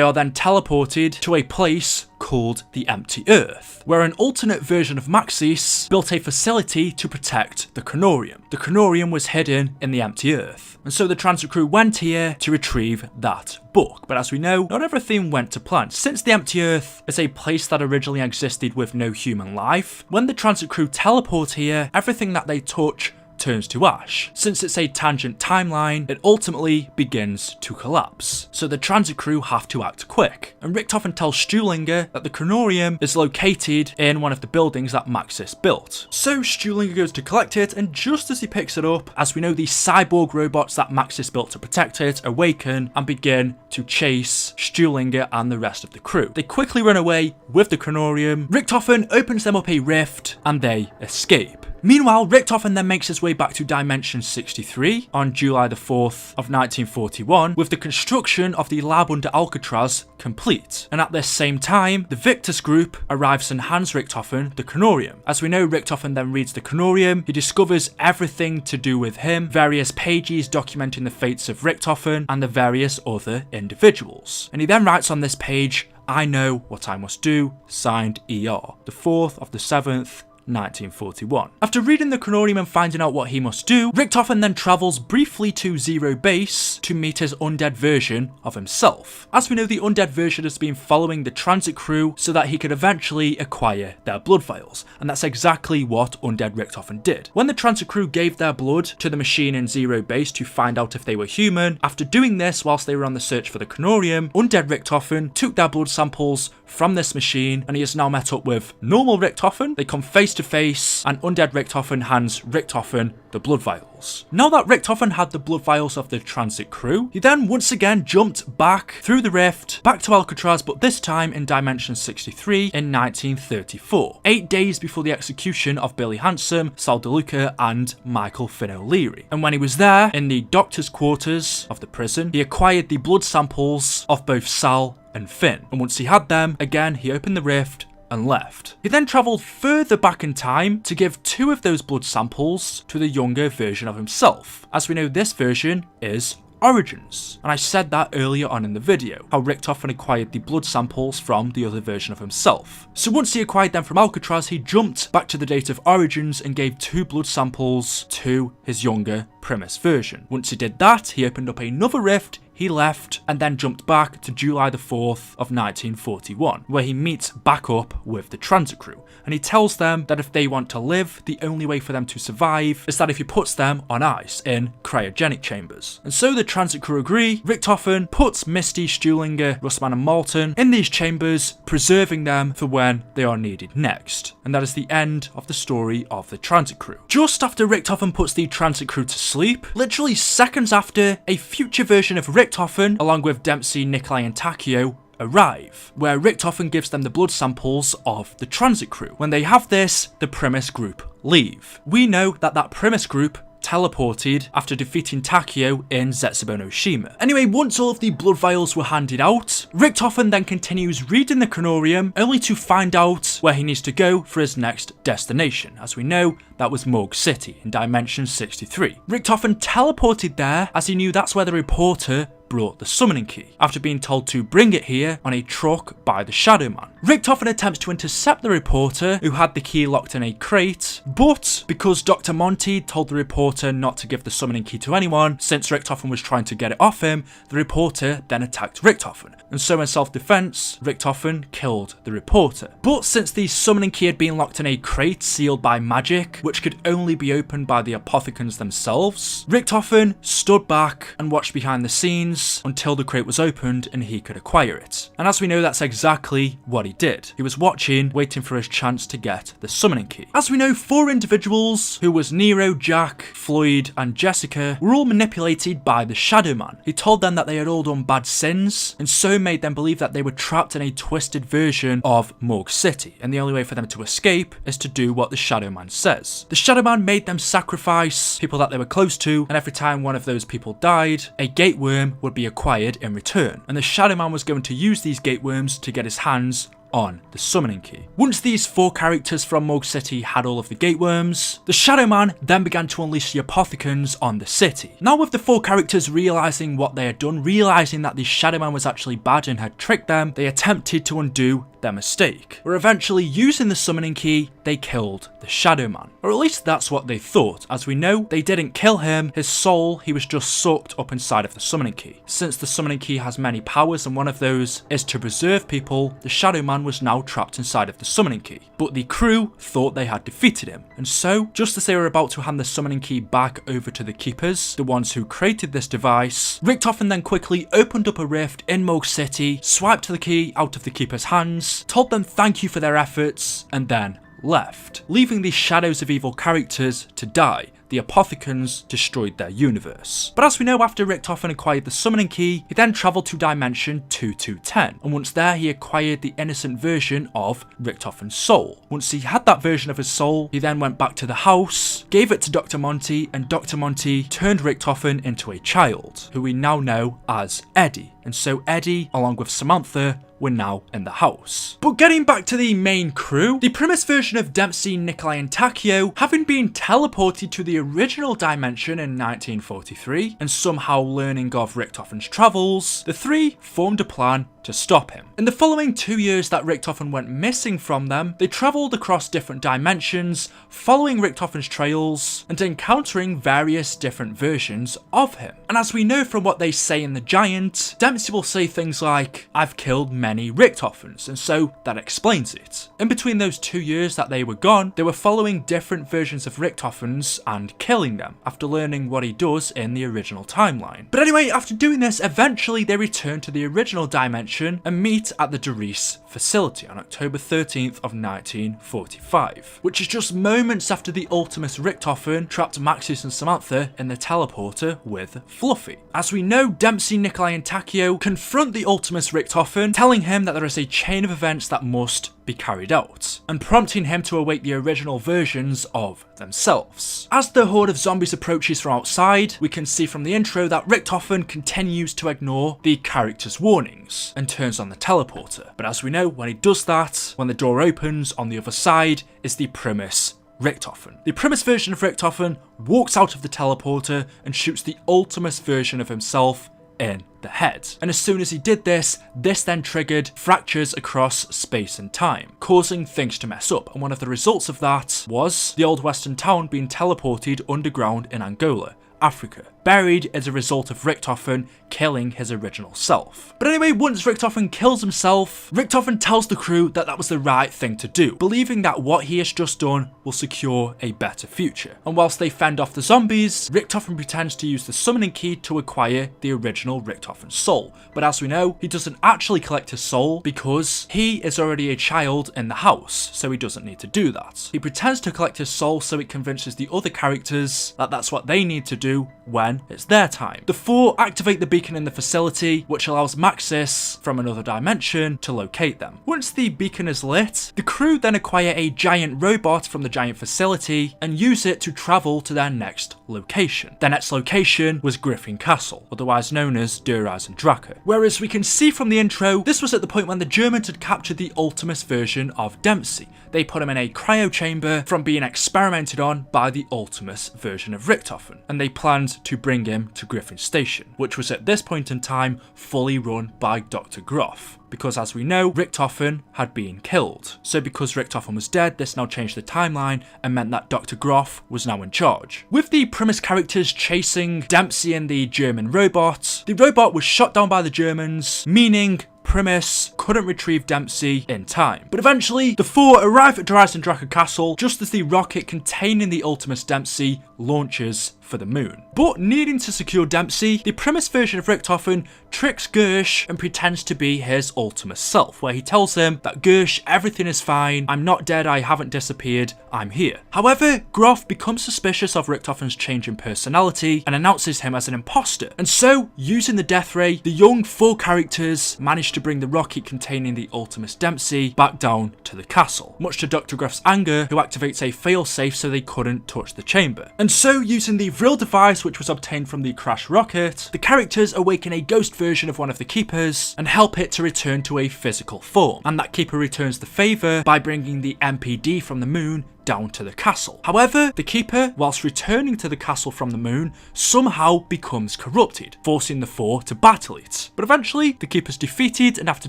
are then teleported to a place called the Empty Earth, where an alternate version of Maxis built a facility to protect the Chronorium. The Chronorium was hidden in the Empty Earth, and so the transit crew went here to retrieve that book. But as we know, not everything went to plan. Since the Empty Earth is a place that originally existed with no human life, when the transit crew teleport here, everything that they touch turns to ash. Since it's a tangent timeline, it ultimately begins to collapse. So the transit crew have to act quick. And Richtofen tells Stuhlinger that the Chronorium is located in one of the buildings that Maxis built. So Stuhlinger goes to collect it, and just as he picks it up, as we know, the cyborg robots that Maxis built to protect it awaken and begin to chase Stuhlinger and the rest of the crew. They quickly run away with the Chronorium. Richtofen opens them up a rift and they escape. Meanwhile, Richtofen then makes his way back to Dimension 63 on July the 4th of 1941 with the construction of the lab under Alcatraz complete. And at this same time, the Victus group arrives and hands Richtofen the Conorium. As we know, Richtofen then reads the Conorium. He discovers everything to do with him, various pages documenting the fates of Richtofen and the various other individuals. And he then writes on this page, "I know what I must do, signed ER, the 4th of the 7th, 1941. After reading the Conorium and finding out what he must do, Richtofen then travels briefly to Zero Base to meet his undead version of himself. As we know, the undead version has been following the transit crew so that he could eventually acquire their blood vials, and that's exactly what undead Richtofen did. When the transit crew gave their blood to the machine in Zero Base to find out if they were human, after doing this whilst they were on the search for the Conorium, undead Richtofen took their blood samples from this machine, and he has now met up with normal Richtofen. They come face to face, and undead Richtofen hands Richtofen the blood vials. Now that Richtofen had the blood vials of the transit crew, he then once again jumped back through the rift, back to Alcatraz, but this time in Dimension 63 in 1934, 8 days before the execution of Billy Handsome, Sal DeLuca, and Michael Finn O'Leary. And when he was there, in the doctor's quarters of the prison, he acquired the blood samples of both Sal and Finn. And once he had them, again, he opened the rift and left. He then travelled further back in time to give 2 of those blood samples to the younger version of himself. As we know, this version is Origins, and I said that earlier on in the video, how Richtofen acquired the blood samples from the other version of himself. So once he acquired them from Alcatraz, he jumped back to the date of Origins and gave 2 blood samples to his younger Primis version. Once he did that, he opened up another rift, he left, and then jumped back to July the 4th of 1941, where he meets back up with the transit crew, and he tells them that if they want to live, the only way for them to survive is that if he puts them on ice in cryogenic chambers. And so the transit crew agree. Richtofen puts Misty, Stuhlinger, Russman and Malton in these chambers, preserving them for when they are needed next. And that is the end of the story of the transit crew. Just after Richtofen puts the transit crew to sleep, literally seconds after, a future version of Richtofen, along with Dempsey, Nikolai and Takio, arrive, where Richtofen gives them the blood samples of the transit crew. When they have this, the Primis group leave. We know that that Primis group teleported after defeating Takio in Zetsubo no Shima. Anyway, once all of the blood vials were handed out, Richtofen then continues reading the Conorium, only to find out where he needs to go for his next destination. As we know, that was Morgue City in Dimension 63. Richtofen teleported there as he knew that's where the reporter brought the summoning key, after being told to bring it here on a truck by the Shadow Man. Richtofen attempts to intercept the reporter, who had the key locked in a crate, but because Dr. Monty told the reporter not to give the summoning key to anyone, since Richtofen was trying to get it off him, the reporter then attacked Richtofen. And so in self-defense, Richtofen killed the reporter. But since the summoning key had been locked in a crate sealed by magic, which could only be opened by the apothecans themselves, Richtofen stood back and watched behind the scenes until the crate was opened and he could acquire it. And as we know, that's exactly what he did. He was watching, waiting for his chance to get the summoning key. As we know, 4 individuals, who was Nero, Jack, Floyd and Jessica, were all manipulated by the Shadow Man. He told them that they had all done bad sins, and so made them believe that they were trapped in a twisted version of Morgue City, and the only way for them to escape is to do what the Shadow Man says. The Shadow Man made them sacrifice people that they were close to, and every time one of those people died, a gate worm would be acquired in return, and the Shadow Man was going to use these gate worms to get his hands on the summoning key. Once these 4 characters from Morgue City had all of the gate worms, the Shadow Man then began to unleash the apothecans on the city. Now with the 4 characters realizing what they had done, realizing that the Shadow Man was actually bad and had tricked them, they attempted to undo their mistake, where eventually using the summoning key, they killed the Shadow Man. Or at least that's what they thought. As we know, they didn't kill him. His soul, he was just sucked up inside of the summoning key. Since the summoning key has many powers and one of those is to preserve people, the Shadow Man was now trapped inside of the summoning key. But the crew thought they had defeated him. And so, just as they were about to hand the summoning key back over to the Keepers, the ones who created this device, Richtofen then quickly opened up a rift in Morgue City, swiped the key out of the Keepers' hands, told them thank you for their efforts, and then left, leaving the shadows of evil characters to die, the Apothecans destroyed their universe. But as we know, after Richtofen acquired the summoning key, he then travelled to dimension 2210, and once there he acquired the innocent version of Richtofen's soul. Once he had that version of his soul, he then went back to the house, gave it to Dr. Monty, and Dr. Monty turned Richtofen into a child, who we now know as Eddie. And so Eddie, along with Samantha, were now in the house. But getting back to the main crew, the Primis version of Dempsey, Nikolai and Takio, having been teleported to the original dimension in 1943 and somehow learning of Richtofen's travels, the three formed a plan to stop him. In the following 2 years that Richtofen went missing from them, they travelled across different dimensions, following Richtofen's trails and encountering various different versions of him. And as we know from what they say in The Giant, Dempsey will say things like, "I've killed many Richtofens," and so that explains it. In between those 2 years that they were gone, they were following different versions of Richtofens and killing them after learning what he does in the original timeline. But anyway, after doing this, eventually they return to the original dimension and meet at the Doris facility on October 13th of 1945, which is just moments after the Ultimus Richtofen trapped Maxis and Samantha in the teleporter with Fluffy. As we know, Dempsey, Nikolai and Takio confront the Ultimus Richtofen, telling him that there is a chain of events that must be carried out, and prompting him to await the original versions of themselves. As the horde of zombies approaches from outside, we can see from the intro that Richtofen continues to ignore the character's warnings and turns on the teleporter. But as we know, when he does that, when the door opens, on the other side is the Primis Richtofen. The Primis version of Richtofen walks out of the teleporter and shoots the Ultimus version of himself in the head. And as soon as he did this then triggered fractures across space and time, causing things to mess up. And one of the results of that was the old western town being teleported underground in Angola, Africa, buried as a result of Richtofen killing his original self. But anyway, once Richtofen kills himself, Richtofen tells the crew that that was the right thing to do, believing that what he has just done will secure a better future. And whilst they fend off the zombies, Richtofen pretends to use the summoning key to acquire the original Richtofen's soul. But as we know, he doesn't actually collect his soul because he is already a child in the house, so he doesn't need to do that. He pretends to collect his soul so it convinces the other characters that that's what they need to do when it's their time. The four activate the beacon in the facility, which allows Maxis from another dimension to locate them. Once the beacon is lit, the crew then acquire a giant robot from the giant facility and use it to travel to their next location. Their next location was Griffin Castle, otherwise known as Der Eisendrache. Whereas we can see from the intro, this was at the point when the Germans had captured the Ultimus version of Dempsey. They put him in a cryo chamber from being experimented on by the Ultimus version of Richtofen, and they planned to bring him to Griffin Station, which was at this point in time fully run by Dr. Groff. Because as we know, Richtofen had been killed. So because Richtofen was dead, this now changed the timeline and meant that Dr. Groff was now in charge. With the Primis characters chasing Dempsey and the German robot, the robot was shot down by the Germans, meaning Primis couldn't retrieve Dempsey in time. But eventually, the four arrive at Der Eisendrache Castle just as the rocket containing the Ultimus Dempsey launches for the moon. But needing to secure Dempsey, the Primis version of Richtofen tricks Gersh and pretends to be his Ultimus self, where he tells him that Gersh, everything is fine, I'm not dead, I haven't disappeared, I'm here. However, Groff becomes suspicious of Richtofen's change in personality and announces him as an imposter. And so, using the death ray, the young four characters manage to bring the rocket containing the Ultimus Dempsey back down to the castle, much to Dr. Groff's anger, who activates a failsafe so they couldn't touch the chamber. And so, using the Vril device which was obtained from the crash rocket, the characters awaken a ghost version of one of the keepers and help it to return to a physical form, and that keeper returns the favour by bringing the MPD from the moon down to the castle. However, the keeper, whilst returning to the castle from the moon, somehow becomes corrupted, forcing the four to battle it. But eventually, the keeper's defeated, and after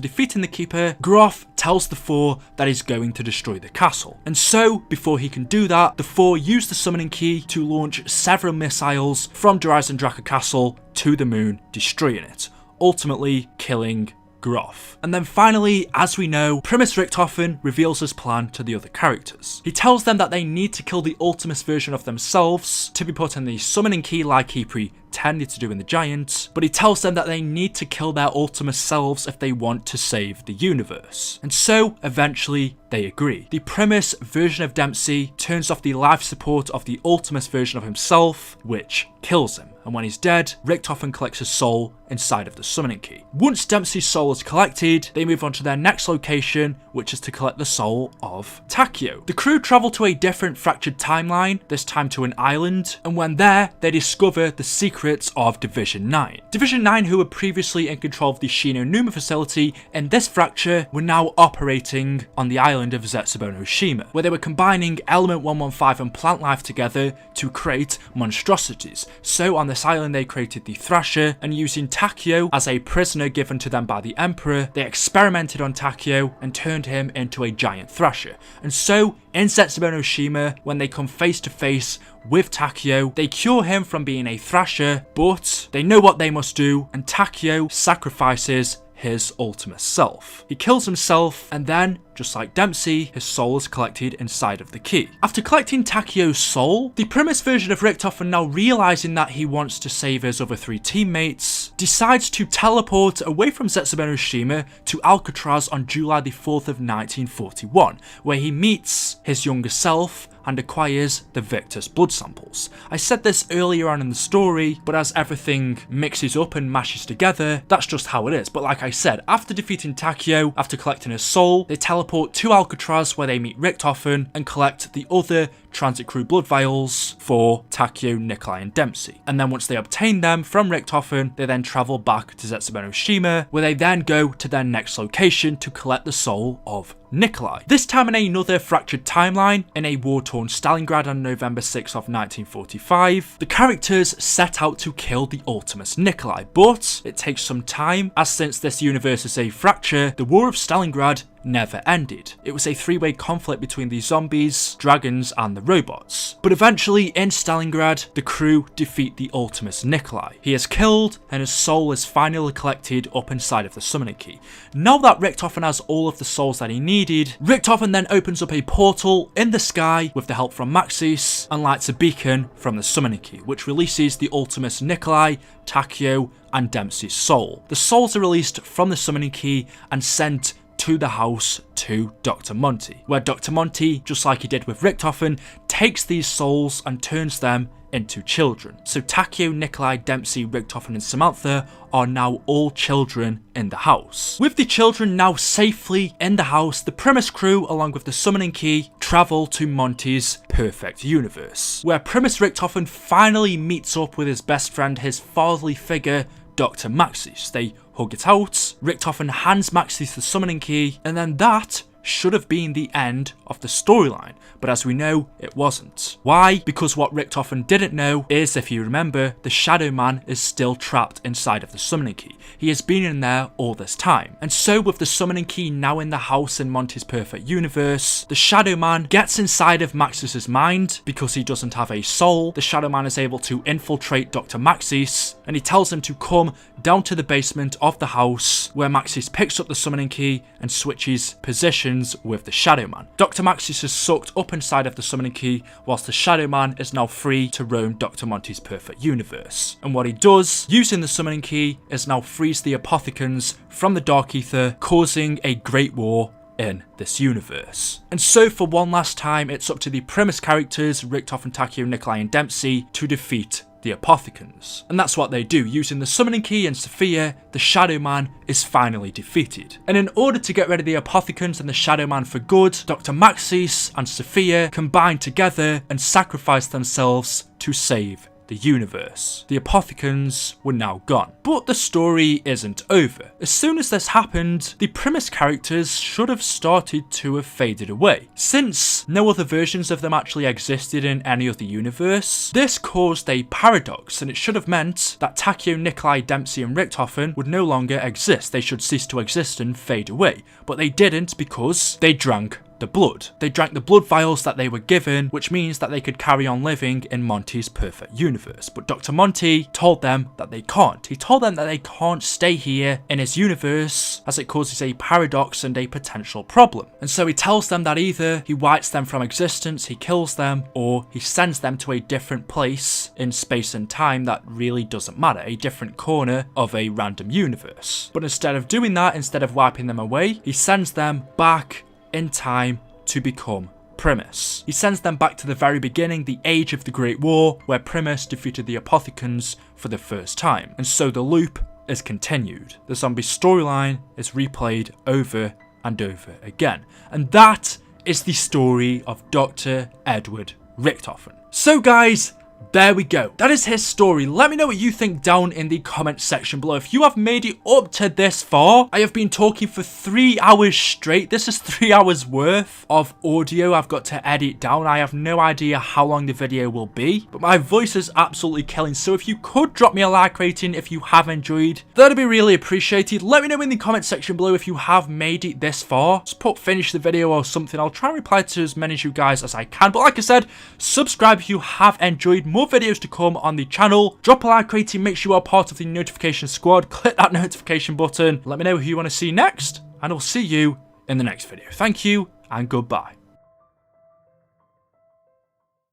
defeating the keeper, Groff tells the four that he's going to destroy the castle. And so, before he can do that, the four use the summoning key to launch several missiles from Der Eisendrache Castle to the moon, destroying it, ultimately killing Groff. And then finally, as we know, Primis Richtofen reveals his plan to the other characters. He tells them that they need to kill the Ultimus version of themselves to be put in the summoning key like he intended to do in the Giant, but he tells them that they need to kill their Ultimus selves if they want to save the universe. And so, eventually, they agree. The Primis version of Dempsey turns off the life support of the Ultimus version of himself, which kills him. And when he's dead, Richtofen collects his soul inside of the summoning key. Once Dempsey's soul is collected, they move on to their next location, which is to collect the soul of Takeo. The crew travel to a different fractured timeline, this time to an island, and when there, they discover the secrets of Division 9. Division 9, who were previously in control of the Shinonuma facility in this fracture, were now operating on the island of Zetsubou-no-Shima, where they were combining Element 115 and plant life together to create monstrosities. So on this island they created the Thrasher, and using Takeo as a prisoner given to them by the Emperor, they experimented on Takeo and turned him into a giant Thrasher. And so in Zetsubou-no-Shima, when they come face to face with Takeo, they cure him from being a Thrasher, but they know what they must do, and Takeo sacrifices his Ultimus self. He kills himself, and then, just like Dempsey, his soul is collected inside of the key. After collecting Takeo's soul, the Primis version of Richtofen, now realizing that he wants to save his other 3 teammates, decides to teleport away from Zetsubou-no-Shima to Alcatraz on July the 4th of 1941, where he meets his younger self and acquires the Victus blood samples. I said this earlier on in the story, but as everything mixes up and mashes together, that's just how it is. But like I said, after defeating Takeo, after collecting his soul, they teleport to Alcatraz where they meet Richtofen and collect the other transit crew blood vials for Takeo, Nikolai and Dempsey. And then once they obtain them from Richtofen, they then travel back to Zetsubou-no-Shima, where they then go to their next location to collect the soul of Nikolai. This time in another fractured timeline, in a war-torn Stalingrad on November 6th of 1945, the characters set out to kill the Ultimus Nikolai, but it takes some time, as since this universe is a fracture, the War of Stalingrad never ended. It was a 3-way conflict between the zombies, dragons and the robots. But eventually in Stalingrad, the crew defeat the Ultimus Nikolai. He is killed and his soul is finally collected up inside of the summoning key. Now that Richtofen has all of the souls that he needed, Richtofen then opens up a portal in the sky with the help from Maxis and lights a beacon from the summoning key, which releases the Ultimus Nikolai, Takeo and Dempsey's soul. The souls are released from the summoning key and sent to the house to Dr. Monty, where Dr. Monty, just like he did with Richtofen, takes these souls and turns them into children. So Takeo, Nikolai, Dempsey, Richtofen and Samantha are now all children in the house. With the children now safely in the house, the Primis crew, along with the summoning key, travel to Monty's perfect universe, where Primis Richtofen finally meets up with his best friend, his fatherly figure, Dr. Maxis. They hug it out, Richtofen hands Maxis the summoning key, and then that should have been the end of the storyline, but as we know, it wasn't. Why? Because what Richtofen didn't know is, if you remember, the Shadow Man is still trapped inside of the summoning key. He has been in there all this time. And so with the summoning key now in the house in Monty's perfect universe, the Shadow Man gets inside of Maxis' mind. Because he doesn't have a soul, the Shadow Man is able to infiltrate Dr. Maxis, and he tells him to come down to the basement of the house, where Maxis picks up the summoning key and switches positions with the Shadow Man. Dr. Maxis is sucked up inside of the summoning key, whilst the Shadow Man is now free to roam Dr. Monty's perfect universe. And what he does, using the summoning key, is now frees the Apothicans from the Dark Ether, causing a great war in this universe. And so for one last time, it's up to the Primis characters, Richtofen, Takeo, Nikolai and Dempsey, to defeat the Apothicans. And that's what they do. Using the summoning key and Sophia, the Shadow Man is finally defeated. And in order to get rid of the Apothicans and the Shadow Man for good, Dr. Maxis and Sophia combine together and sacrifice themselves to save the universe. The Apothicans were now gone. But the story isn't over. As soon as this happened, the Primis characters should have started to have faded away. Since no other versions of them actually existed in any other universe, this caused a paradox, and it should have meant that Takeo, Nikolai, Dempsey and Richtofen would no longer exist. They should cease to exist and fade away. But they didn't, because they drank the blood. They drank the blood vials that they were given, which means that they could carry on living in Monty's perfect universe. But Dr. Monty told them that they can't. He told them that they can't stay here in his universe as it causes a paradox and a potential problem. And so he tells them that either he wipes them from existence, he kills them, or he sends them to a different place in space and time that really doesn't matter, a different corner of a random universe. But instead of doing that, instead of wiping them away, he sends them back in time to become Primis. He sends them back to the very beginning, the age of the Great War, where Primis defeated the Apothicons for the first time. And so the loop is continued. The zombie storyline is replayed over and over again. And that is the story of Dr. Edward Richtofen. So guys, there we go. That is his story. Let me know what you think down in the comment section below. If you have made it up to this far, I have been talking for 3 hours straight. This is 3 hours worth of audio I've got to edit down. I have no idea how long the video will be, but my voice is absolutely killing. So if you could drop me a like rating if you have enjoyed, that'd be really appreciated. Let me know in the comment section below if you have made it this far. Just put finish the video or something. I'll try and reply to as many of you guys as I can. But like I said, subscribe if you have enjoyed. More videos to come on the channel. Drop a like rating, make sure you are part of the notification squad. Click that notification button. Let me know who you want to see next, and I'll see you in the next video. Thank you and goodbye.